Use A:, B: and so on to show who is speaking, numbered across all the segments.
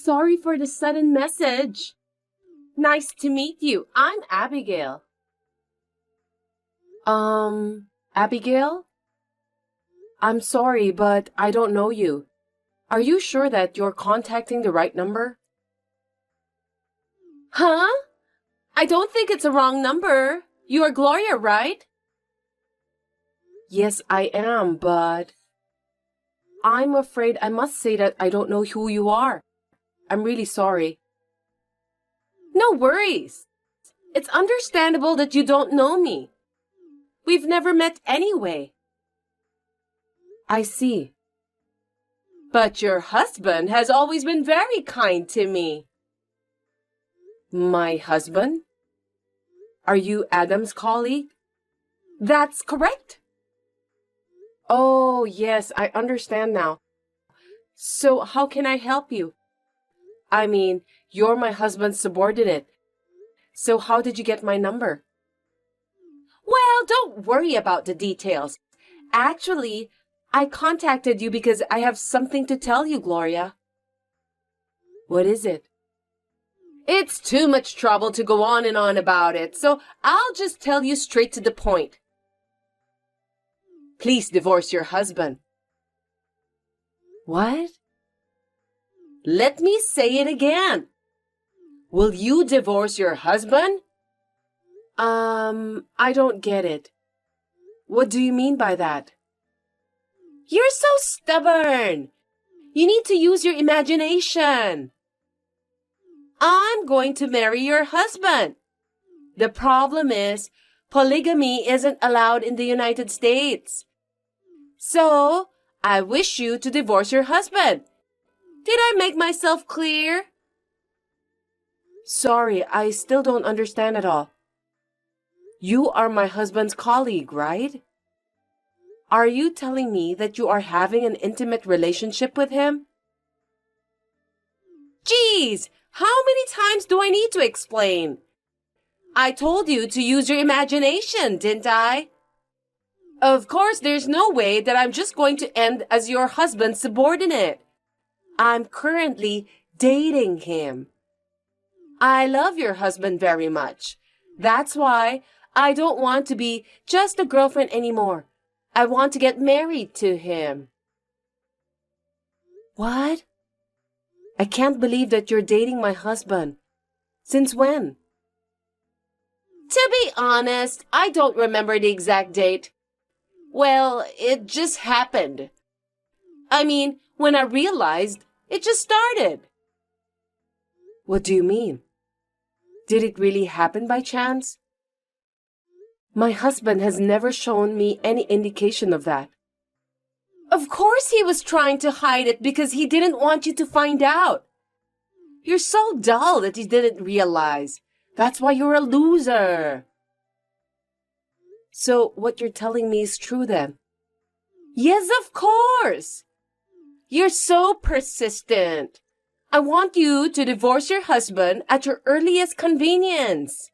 A: Sorry for the sudden message. Nice to meet you. I'm Abigail. Abigail? I'm sorry, but I don't know you. Are you sure that you're contacting the right number? Huh? I don't think it's a wrong number. You are Gloria, right? Yes, I am, but I'm afraid I must say that I don't know who you are. I'm really sorry. No worries. It's understandable that you don't know me. We've never met anyway. I see. But your husband has always been very kind to me. My husband? Are you Adam's colleague? That's correct. Oh, yes, I understand now. So how can I help you? I mean, you're my husband's subordinate. So how did you get my number? Well, don't worry about the details. Actually, I contacted you because I have something to tell you, Gloria. What is it? It's too much trouble to go on and on about it, so I'll just tell you straight to the point. Please divorce your husband. What? Let me say it again. Will you divorce your husband? I don't get it. What do you mean by that? You're so stubborn. You need to use your imagination. I'm going to marry your husband. The problem is, polygamy isn't allowed in the United States. So, I wish you to divorce your husband. Did I make myself clear? Sorry, I still don't understand at all. You are my husband's colleague, right? Are you telling me that you are having an intimate relationship with him? Geez, how many times do I need to explain? I told you to use your imagination, didn't I? Of course, there's no way that I'm just going to end as your husband's subordinate. I'm currently dating him. I love your husband very much. That's why I don't want to be just a girlfriend anymore. I want to get married to him. What? I can't believe that you're dating my husband. Since when? To be honest, I don't remember the exact date. Well, it just happened. I mean, when I realized, it just started. What do you mean? Did it really happen by chance? My husband has never shown me any indication of that. Of course he was trying to hide it because he didn't want you to find out. You're so dull that you didn't realize. That's why you're a loser. So what you're telling me is true then? Yes, of course. You're so persistent. I want you to divorce your husband at your earliest convenience.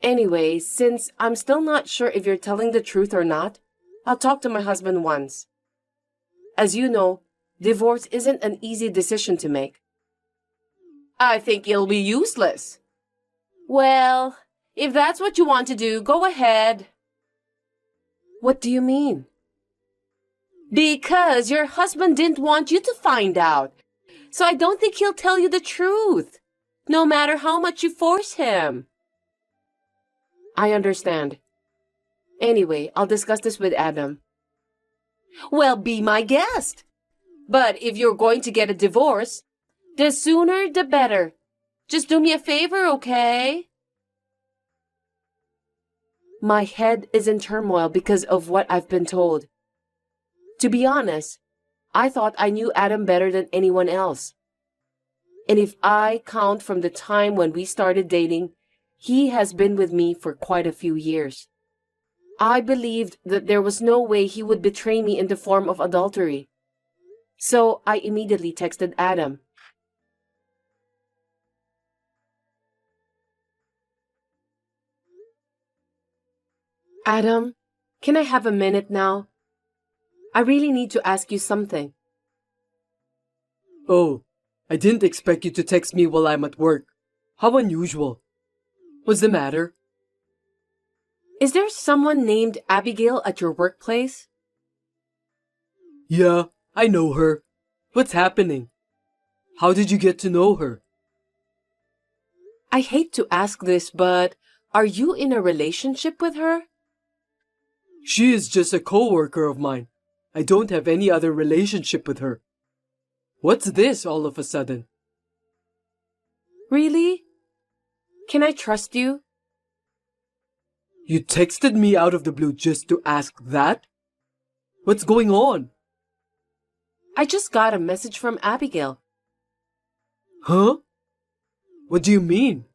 A: Anyway, since I'm still not sure if you're telling the truth or not, I'll talk to my husband once. As you know, divorce isn't an easy decision to make. I think it'll be useless. Well, if that's what you want to do, go ahead. What do you mean? Because your husband didn't want you to find out. So I don't think he'll tell you the truth, no matter how much you force him. I understand. Anyway, I'll discuss this with Adam. Well, be my guest. But if you're going to get a divorce, the sooner the better. Just do me a favor, okay? My head is in turmoil because of what I've been told. To be honest, I thought I knew Adam better than anyone else. And if I count from the time when we started dating, he has been with me for quite a few years. I believed that there was no way he would betray me in the form of adultery. So I immediately texted Adam. Adam, can I have a minute now? I really need to ask you something.
B: Oh, I didn't expect you to text me while I'm at work. How unusual. What's the matter?
A: Is there someone named Abigail at your workplace?
B: Yeah, I know her. What's happening? How did you get to know her?
A: I hate to ask this, but are you in a relationship with her?
B: She is just a coworker of mine. I don't have any other relationship with her. What's this all of a sudden?
A: Really? Can I trust you?
B: You texted me out of the blue just to ask that? What's going on?
A: I just got a message from Abigail.
B: Huh? What do you mean?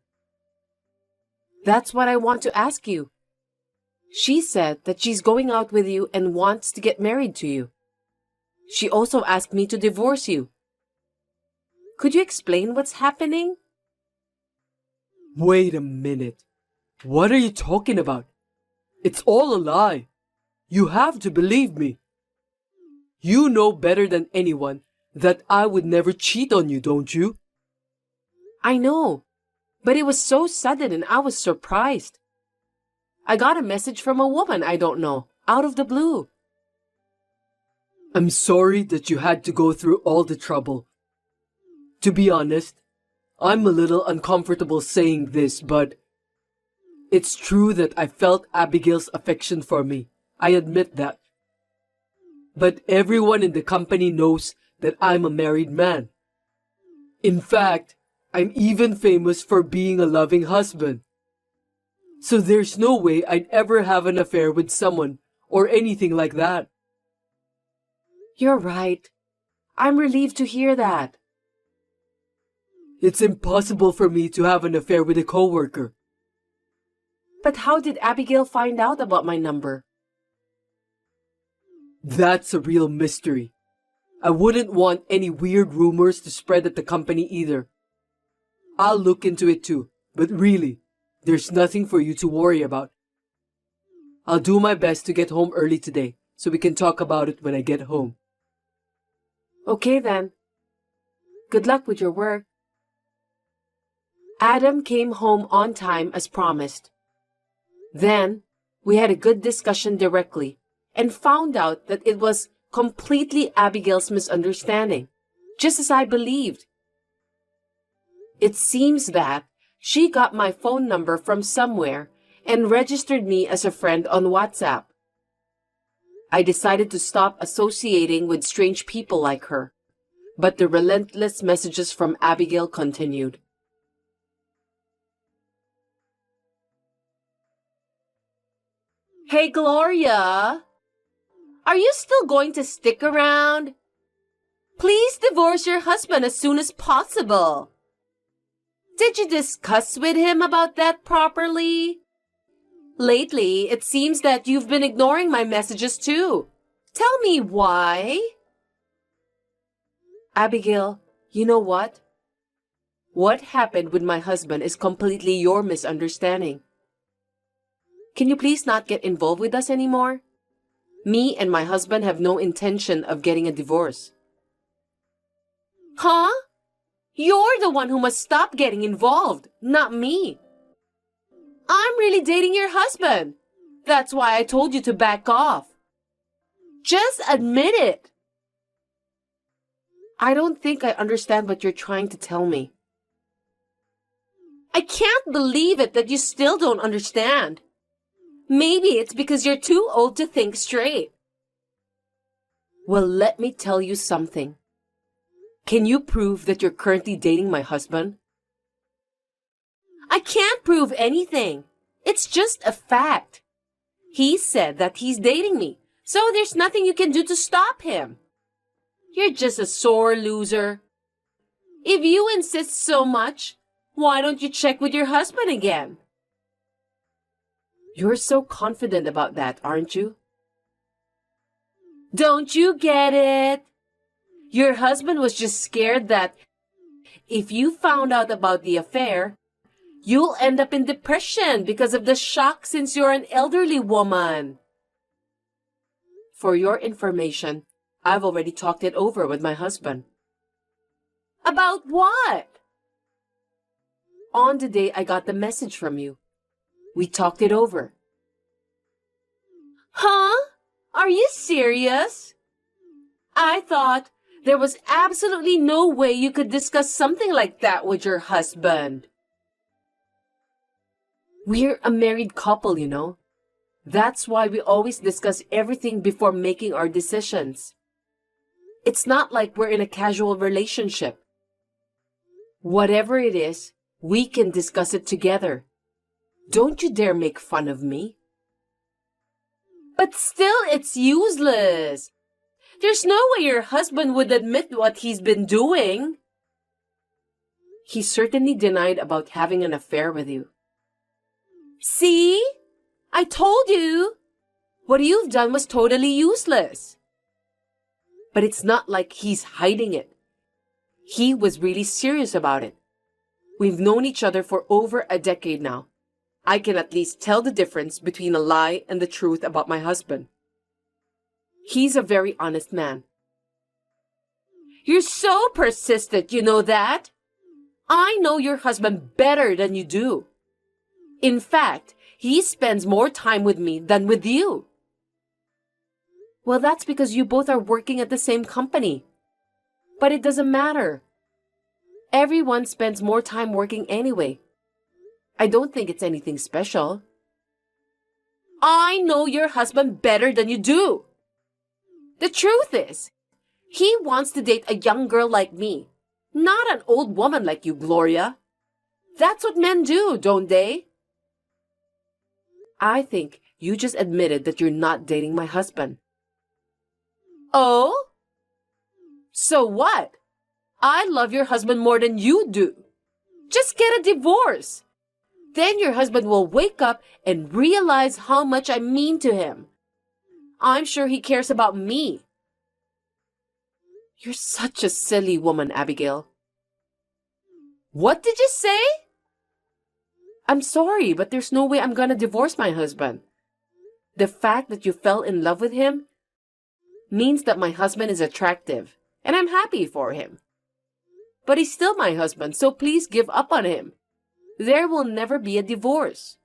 A: That's what I want to ask you. She said that she's going out with you and wants to get married to you. She also asked me to divorce you. Could you explain what's happening?
B: Wait a minute. What are you talking about? It's all a lie. You have to believe me. You know better than anyone that I would never cheat on you, don't you?
A: I know, but it was so sudden and I was surprised. I got a message from a woman I don't know, out of the blue.
B: I'm sorry that you had to go through all the trouble. To be honest, I'm a little uncomfortable saying this, but it's true that I felt Abigail's affection for me. I admit that. But everyone in the company knows that I'm a married man. In fact, I'm even famous for being a loving husband. So there's no way I'd ever have an affair with someone or anything like that.
A: You're right. I'm relieved to hear that.
B: It's impossible for me to have an affair with a coworker.
A: But how did Abigail find out about my number?
B: That's a real mystery. I wouldn't want any weird rumors to spread at the company either. I'll look into it too, but really, there's nothing for you to worry about. I'll do my best to get home early today, so we can talk about it when I get home.
A: Okay then. Good luck with your work. Adam came home on time as promised. Then, we had a good discussion directly and found out that it was completely Abigail's misunderstanding, just as I believed. It seems that she got my phone number from somewhere and registered me as a friend on WhatsApp. I decided to stop associating with strange people like her, but the relentless messages from Abigail continued. Hey, Gloria! Are you still going to stick around? Please divorce your husband as soon as possible. Did you discuss with him about that properly? Lately, it seems that you've been ignoring my messages too. Tell me why. Abigail, you know what? What happened with my husband is completely your misunderstanding. Can you please not get involved with us anymore? Me and my husband have no intention of getting a divorce. Huh? You're the one who must stop getting involved, not me. I'm really dating your husband. That's why I told you to back off. Just admit it. I don't think I understand what you're trying to tell me. I can't believe it that you still don't understand. Maybe it's because you're too old to think straight. Well, let me tell you something. Can you prove that you're currently dating my husband? I can't prove anything. It's just a fact. He said that he's dating me, so there's nothing you can do to stop him. You're just a sore loser. If you insist so much, why don't you check with your husband again? You're so confident about that, aren't you? Don't you get it? Your husband was just scared that if you found out about the affair, you'll end up in depression because of the shock since you're an elderly woman. For your information, I've already talked it over with my husband. About what? On the day I got the message from you. We talked it over. Huh? Are you serious? I thought there was absolutely no way you could discuss something like that with your husband. We're a married couple, you know. That's why we always discuss everything before making our decisions. It's not like we're in a casual relationship. Whatever it is, we can discuss it together. Don't you dare make fun of me. But still, it's useless. There's no way your husband would admit what he's been doing. He certainly denied about having an affair with you. See? I told you. What you've done was totally useless. But it's not like he's hiding it. He was really serious about it. We've known each other for over a decade now. I can at least tell the difference between a lie and the truth about my husband. He's a very honest man. You're so persistent, you know that? I know your husband better than you do. In fact, he spends more time with me than with you. Well, that's because you both are working at the same company. But it doesn't matter. Everyone spends more time working anyway. I don't think it's anything special. I know your husband better than you do. The truth is, he wants to date a young girl like me, not an old woman like you, Gloria. That's what men do, don't they? I think you just admitted that you're not dating my husband. Oh? So what? I love your husband more than you do. Just get a divorce. Then your husband will wake up and realize how much I mean to him. I'm sure he cares about me. You're such a silly woman, Abigail. What did you say? I'm sorry, but there's no way I'm gonna divorce my husband. The fact that you fell in love with him means that my husband is attractive, and I'm happy for him. But he's still my husband, so please give up on him. There will never be a divorce.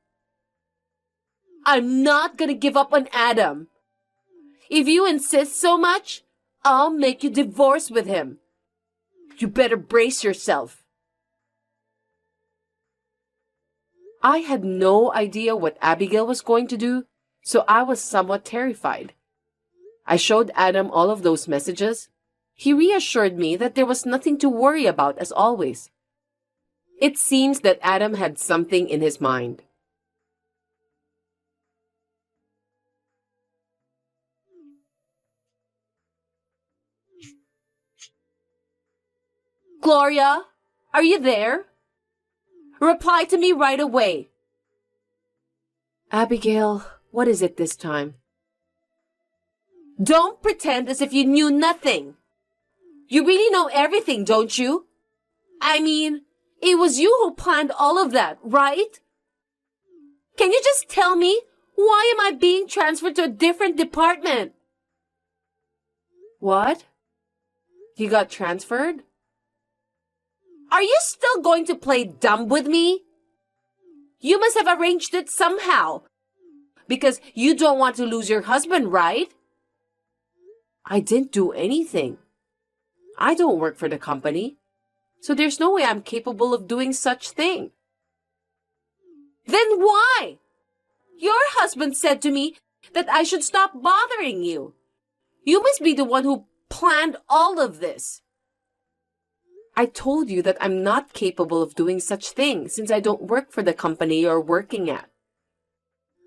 A: I'm not gonna give up on Adam. If you insist so much, I'll make you divorce with him. You better brace yourself. I had no idea what Abigail was going to do, so I was somewhat terrified. I showed Adam all of those messages. He reassured me that there was nothing to worry about as always. It seems that Adam had something in his mind. Gloria, are you there? Reply to me right away. Abigail, what is it this time? Don't pretend as if you knew nothing. You really know everything, don't you? I mean, it was you who planned all of that, right? Can you just tell me, why am I being transferred to a different department? What? You got transferred? Are you still going to play dumb with me? You must have arranged it somehow. Because you don't want to lose your husband, right? I didn't do anything. I don't work for the company. So there's no way I'm capable of doing such thing. Then why? Your husband said to me that I should stop bothering you. You must be the one who planned all of this. I told you that I'm not capable of doing such things since I don't work for the company you're working at.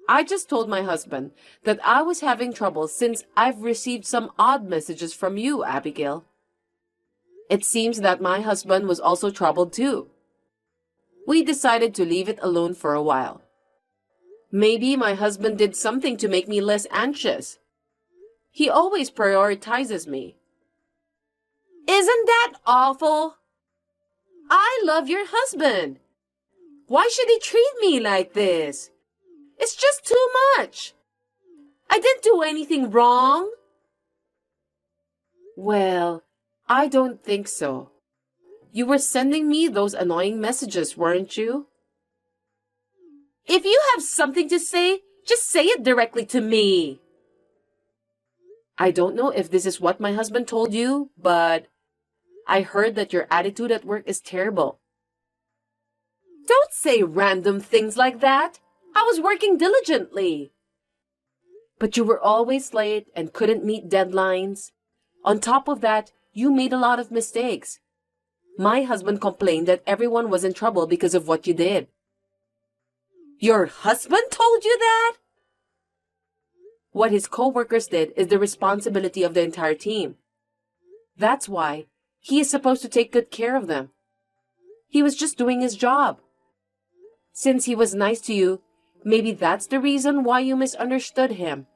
A: I just told my husband that I was having trouble since I've received some odd messages from you, Abigail. It seems that my husband was also troubled too. We decided to leave it alone for a while. Maybe my husband did something to make me less anxious. He always prioritizes me. Isn't that awful? I love your husband. Why should he treat me like this? It's just too much. I didn't do anything wrong. Well, I don't think so. You were sending me those annoying messages, weren't you? If you have something to say, just say it directly to me. I don't know if this is what my husband told you, but I heard that your attitude at work is terrible. Don't say random things like that. I was working diligently. But you were always late and couldn't meet deadlines. On top of that, you made a lot of mistakes. My husband complained that everyone was in trouble because of what you did. Your husband told you that? What his co-workers did is the responsibility of the entire team. That's why he is supposed to take good care of them. He was just doing his job. Since he was nice to you, maybe that's the reason why you misunderstood him.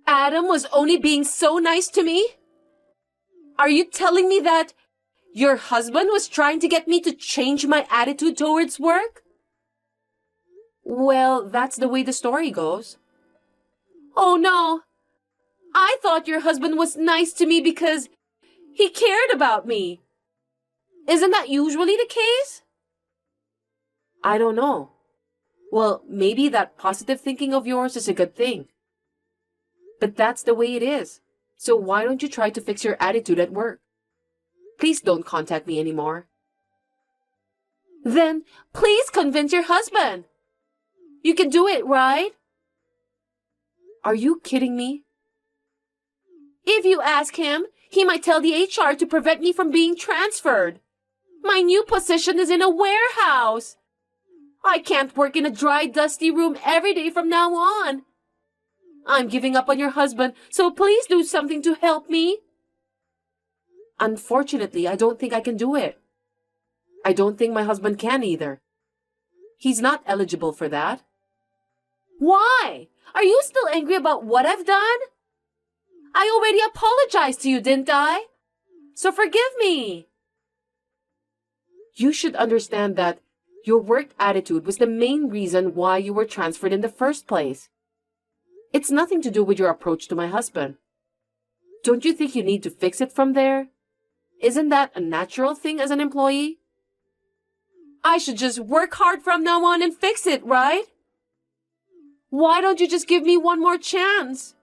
A: Adam was only being so nice to me? Are you telling me that your husband was trying to get me to change my attitude towards work? Well, that's the way the story goes. Oh no! I thought your husband was nice to me because he cared about me. Isn't that usually the case? I don't know. Well, maybe that positive thinking of yours is a good thing. But that's the way it is. So why don't you try to fix your attitude at work? Please don't contact me anymore. Then please convince your husband. You can do it, right? Are you kidding me? If you ask him, he might tell the HR to prevent me from being transferred. My new position is in a warehouse. I can't work in a dry, dusty room every day from now on. I'm giving up on your husband, so please do something to help me. Unfortunately, I don't think I can do it. I don't think my husband can either. He's not eligible for that. Why? Are you still angry about what I've done? I already apologized to you, didn't I? So forgive me. You should understand that your work attitude was the main reason why you were transferred in the first place. It's nothing to do with your approach to my husband. Don't you think you need to fix it from there? Isn't that a natural thing as an employee? I should just work hard from now on and fix it, right? Why don't you just give me one more chance?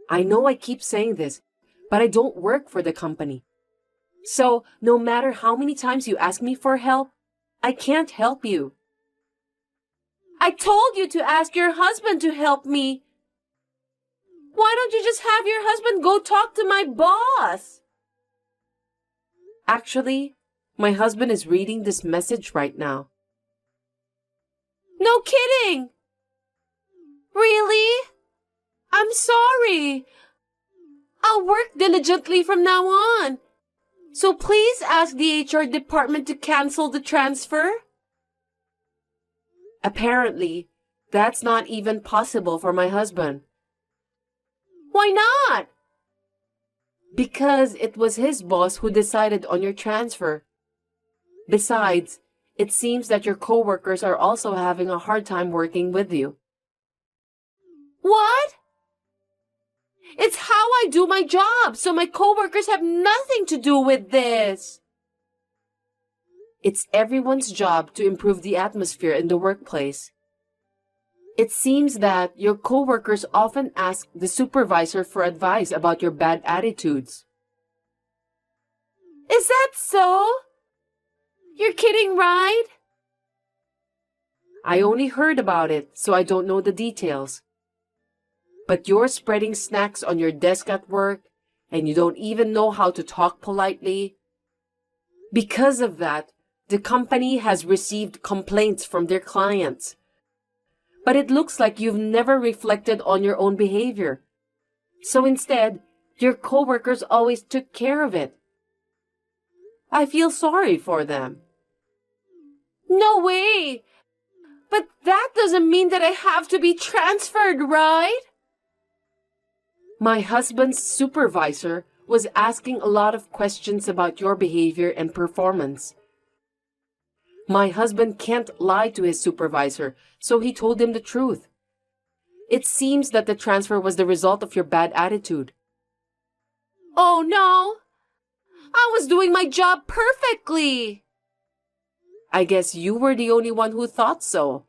A: I know I keep saying this, but I don't work for the company. So, no matter how many times you ask me for help, I can't help you. I told you to ask your husband to help me. Why don't you just have your husband go talk to my boss? Actually, my husband is reading this message right now. No kidding! Really? I'm sorry. I'll work diligently from now on. So please ask the HR department to cancel the transfer. Apparently, that's not even possible for my husband. Why not? Because it was his boss who decided on your transfer. Besides, it seems that your coworkers are also having a hard time working with you. What? It's how I do my job, so my coworkers have nothing to do with this. It's everyone's job to improve the atmosphere in the workplace. It seems that your coworkers often ask the supervisor for advice about your bad attitudes. Is that so? You're kidding, right? I only heard about it, so I don't know the details. But you're spreading snacks on your desk at work, and you don't even know how to talk politely. Because of that, the company has received complaints from their clients. But it looks like you've never reflected on your own behavior. So instead, your coworkers always took care of it. I feel sorry for them. No way! But that doesn't mean that I have to be transferred, right? My husband's supervisor was asking a lot of questions about your behavior and performance. My husband can't lie to his supervisor, so he told him the truth. It seems that the transfer was the result of your bad attitude. Oh no! I was doing my job perfectly. I guess you were the only one who thought so.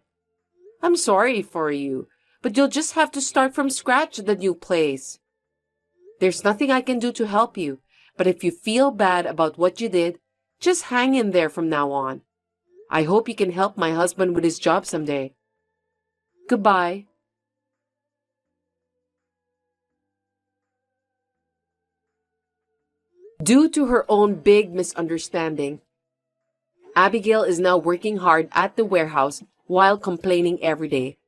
A: I'm sorry for you, but you'll just have to start from scratch at the new place. There's nothing I can do to help you, but if you feel bad about what you did, just hang in there from now on. I hope you can help my husband with his job someday. Goodbye. Due to her own big misunderstanding, Abigail is now working hard at the warehouse while complaining every day.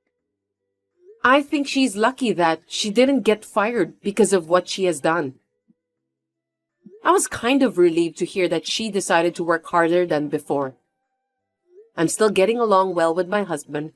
A: I think she's lucky that she didn't get fired because of what she has done. I was kind of relieved to hear that she decided to work harder than before. I'm still getting along well with my husband,